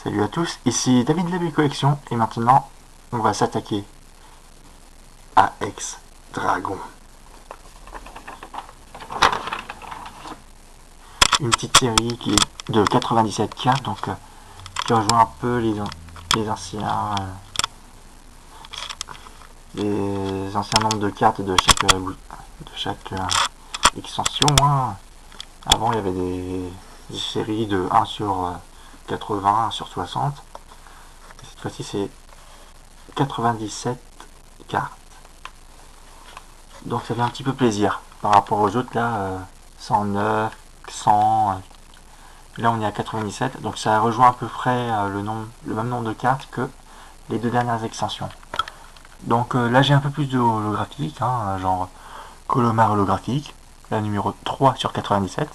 Salut à tous, ici David de la Belle Collection et maintenant on va s'attaquer à Ex-Dragon. Une petite série qui est de 97 cartes, donc qui rejoint un peu les anciens nombres de cartes de chaque extension. Avant il y avait des séries de 1 sur 80, 1 sur 60. Cette fois-ci c'est 97 cartes. Donc ça fait un petit peu plaisir par rapport aux autres là, 109, 100. Là on est à 97, donc ça rejoint à peu près le même nombre de cartes que les deux dernières extensions. Donc là j'ai un peu plus de holographique, genre Colomar holographique, la numéro 3 sur 97,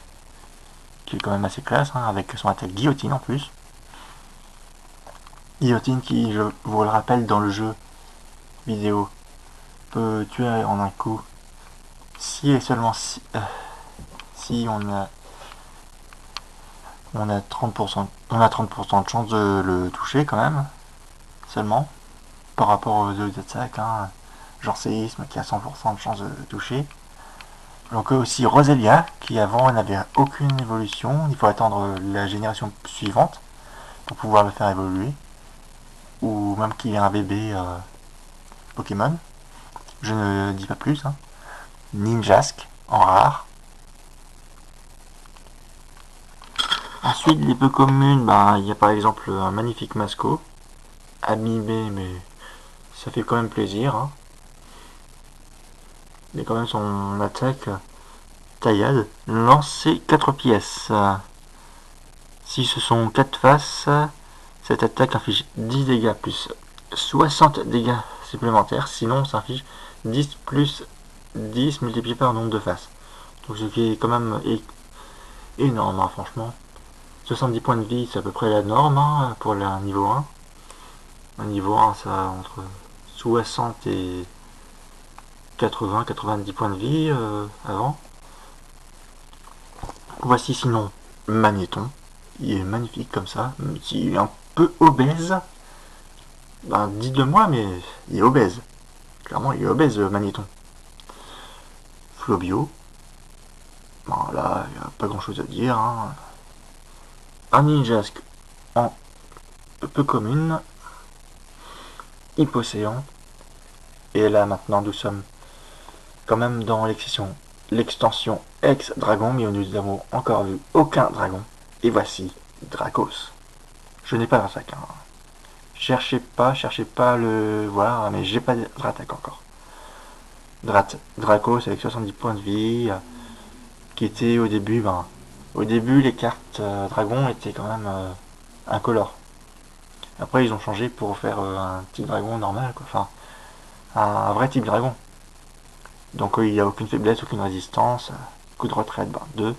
qui est quand même assez classe, avec son attaque guillotine en plus. Guillotine qui, je vous le rappelle, dans le jeu vidéo, peut tuer en un coup si et seulement si on a 30%, on a 30% de chance de le toucher quand même, seulement, par rapport aux autres attaques, genre séisme qui a 100% de chance de toucher. Donc aussi Roselia, qui avant n'avait aucune évolution, il faut attendre la génération suivante pour pouvoir le faire évoluer, ou même qu'il ait un bébé Pokémon, je ne dis pas plus. Ninjask en rare. Ensuite, les peu communes, il y a par exemple un magnifique Masco, abîmé, mais ça fait quand même plaisir. Il y a quand même son attaque taillade, lancer 4 pièces. Si ce sont 4 faces, cette attaque inflige 10 dégâts plus 60 dégâts supplémentaires, sinon ça inflige 10 plus 10 multiplié par le nombre de faces. Donc ce qui est quand même énorme, franchement. 70 points de vie, c'est à peu près la norme pour le niveau 1. Un niveau 1, ça a entre 60 et 80, 90 points de vie avant. Voici sinon Magnéton. Il est magnifique comme ça, même s'il est un peu obèse. Dites-le moi, mais il est obèse. Clairement, il est obèse, Magnéton. Flobio. Là, il n'y a pas grand-chose à dire. Un Ninjask en peu commune. Hypocéan. Et là, maintenant, nous sommes quand même dans l'extension Ex-Dragon, mais nous n'avons encore vu aucun dragon. Et voici Dracos. Je n'ai pas d'attaque. Cherchez pas à le voir, mais j'ai pas d'attaque encore. Dracos avec 70 points de vie, qui était au début, les cartes dragon étaient quand même incolores. Après ils ont changé pour faire un type dragon normal, enfin un vrai type dragon. Donc il n'y a aucune faiblesse, aucune résistance, coup de retraite 2.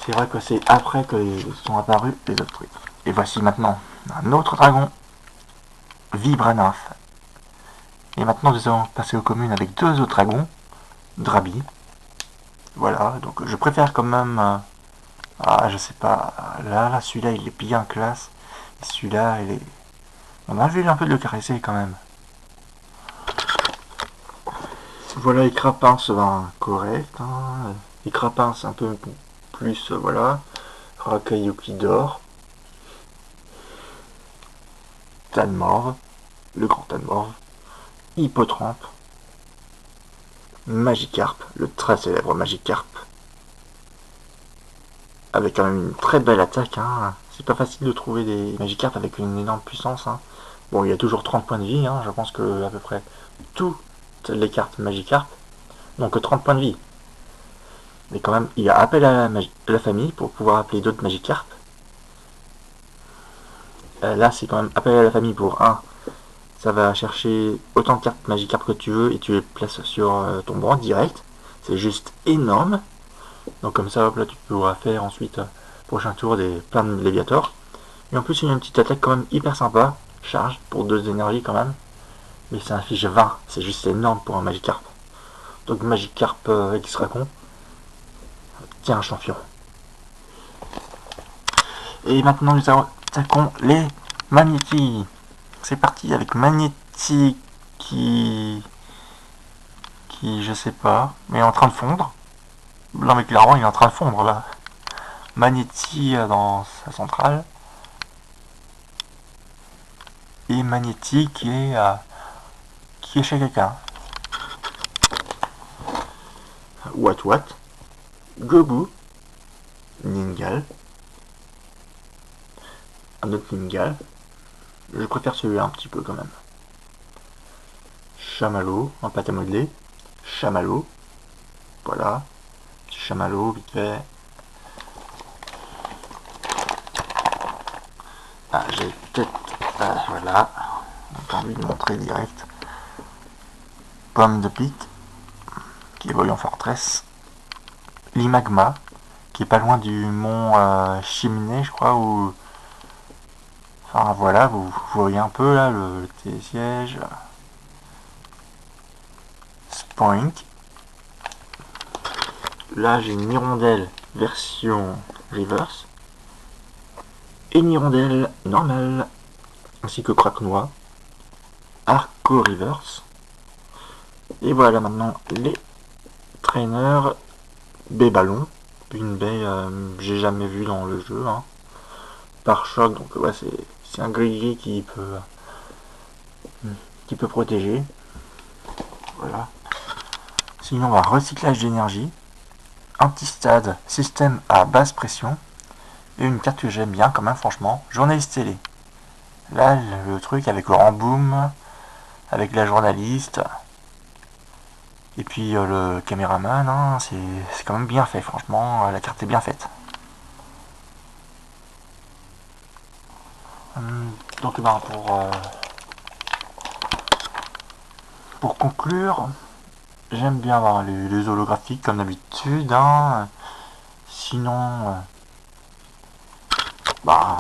C'est vrai que c'est après que sont apparus les autres trucs. Et voici maintenant un autre dragon, Vibranaf. Et maintenant nous allons passer aux communes avec deux autres dragons, Drabi. Voilà, donc je préfère quand même... je sais pas, là celui-là il est bien classe. Et celui-là il est... On a vu un peu de le caresser quand même. Voilà les crapins, correct. Les crapins un peu plus, voilà. Rakayuki d'or. Tanmorve, le grand Tanmorve. Hippotrampe. Magikarp, le très célèbre Magikarp. Avec quand même une très belle attaque. C'est pas facile de trouver des Magikarp avec une énorme puissance. Bon, il y a toujours 30 points de vie. Je pense que à peu près toutes les cartes Magikarp n'ont que 30 points de vie. Mais quand même, il y a appel à la famille pour pouvoir appeler d'autres Magikarp. Là, c'est quand même appel à la famille pour 1. Ça va chercher autant de cartes Magikarp que tu veux et tu les places sur ton banc direct. C'est juste énorme. Donc comme ça, hop, là, tu pourras faire ensuite, prochain tour, plein de Léviator. Et en plus, il y a une petite attaque quand même hyper sympa. Charge pour 2 énergies quand même. Mais ça inflige 20. C'est juste énorme pour un Magikarp. Donc Magikarp X-Racon. Tiens, un champion. Et maintenant nous attaquons les Magnétis. C'est parti avec Magnéti qui je sais pas, mais est en train de fondre. Non mais clairement il est en train de fondre là. Magnéti dans sa centrale. Et Magnéti qui est chez quelqu'un. What Gobu, Ningal, un autre Ningal. Je préfère celui-là un petit peu quand même. Chamallow, en pâte à modeler. Chamallow, voilà. Chamallow, vite fait. Ah, j'ai peut-être... Ah, voilà. J'ai envie de montrer direct. Pomme de pique, qui évolue en forteresse. L'Imagma, qui est pas loin du mont Chimney, je crois, où... Enfin voilà, vous voyez un peu là le télésiège. Spoink. Là j'ai une hirondelle version reverse. Et une hirondelle normale. Ainsi que craque-noix. Arco reverse. Et voilà maintenant les trainers baie ballon. Une baie j'ai jamais vu dans le jeu. Hein. Par choc, donc ouais c'est un gris qui peut protéger. Voilà. Sinon, on va recyclage d'énergie, anti-stade, système à basse pression, et une carte que j'aime bien quand même, franchement, journaliste télé. Là, le truc avec le remboom, avec la journaliste, et puis le caméraman, hein, c'est quand même bien fait, franchement, la carte est bien faite. Donc, ben, pour conclure, j'aime bien avoir les holographiques comme d'habitude. Hein. Sinon,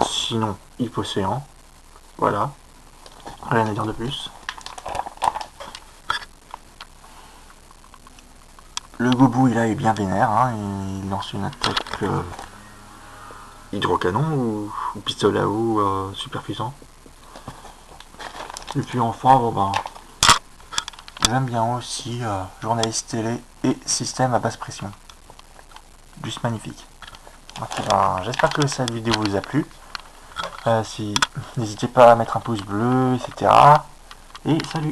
sinon, Hypocéan. Voilà. Rien à dire de plus. Le Gobu, là, est bien vénère. Hein. Il lance une attaque hydrocanon ou pistolet à eau super puissant. Et puis enfin, j'aime bien aussi journaliste télé et système à basse pression. Juste magnifique. Donc, j'espère que cette vidéo vous a plu. N'hésitez pas à mettre un pouce bleu, etc. Et salut!